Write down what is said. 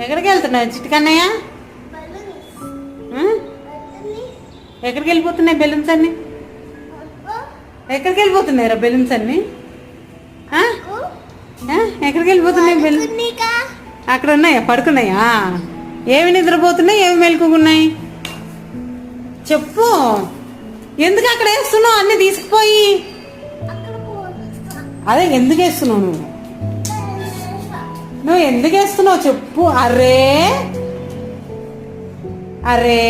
ఎక్కడికి వెళ్తున్నావు చిట్టుకన్నయ్య? ఎక్కడికి వెళ్ళిపోతున్నాయి బెలూన్స్ అన్ని? ఎక్కడికి వెళ్ళిపోతున్నాయి రా బెలూన్స్ అన్ని? ఎక్కడికి వెళ్ళిపోతున్నాయి బెలూన్స్? అక్కడ ఉన్నాయా? పడుకున్నాయా? ఏమి నిద్రపోతున్నాయి, ఏమి మెలుకున్నాయి చెప్పు. ఎందుకు అక్కడ వేస్తున్నావు అన్ని తీసుకుపోయి? అదే ఎందుకు వేస్తున్నావు నువ్వు ఎందుకు వేస్తున్నావు చెప్పు. అరే అరే